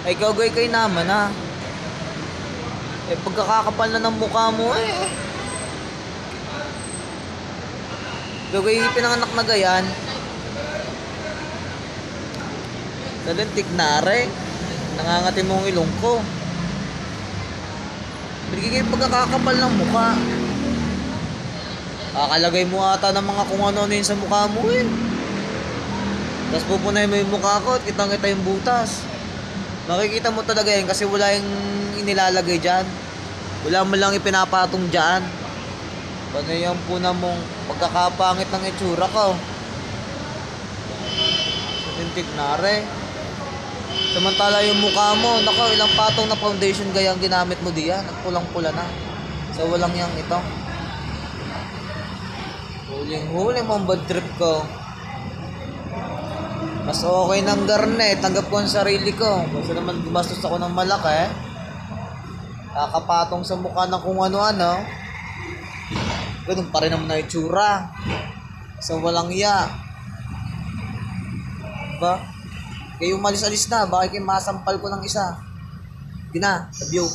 Ay, gagawin kayo naman ha. Eh, pagkakakapal na ng mukha mo eh. Gagawin pinanganak na gayan. Dalintik na rin. Nangangati mong ilong ko. Bigay pagkakakapal ng mukha. Kakalagay mo ata ng mga kung ano yun sa mukha mo eh. Tapos pupunay mo yung mukha ko at kitang-kita yung butas. Makikita mo talaga yan kasi wala yung inilalagay dyan. Wala mo lang ipinapatong dyan. Paano yung puna mong pagkakapangit ng itsura ko? Tintik na rin. Samantala yung mukha mo, nako, ilang patong na foundation gaya ang ginamit mo diyan. Nagpulang-pula na. So walang yang ito. Huling-huli mo ang bad trip ko. Mas okay ng garnet, tanggap ko ang sarili ko. Kasi naman gumastos ako ng malaki. Kakapatong sa mukha ng kung ano-ano. Ganun pa rin naman na itsura. So walang iya. Diba? Kayo umalis-alis na, baka kayo masampal ko ng isa. Hindi na, love you.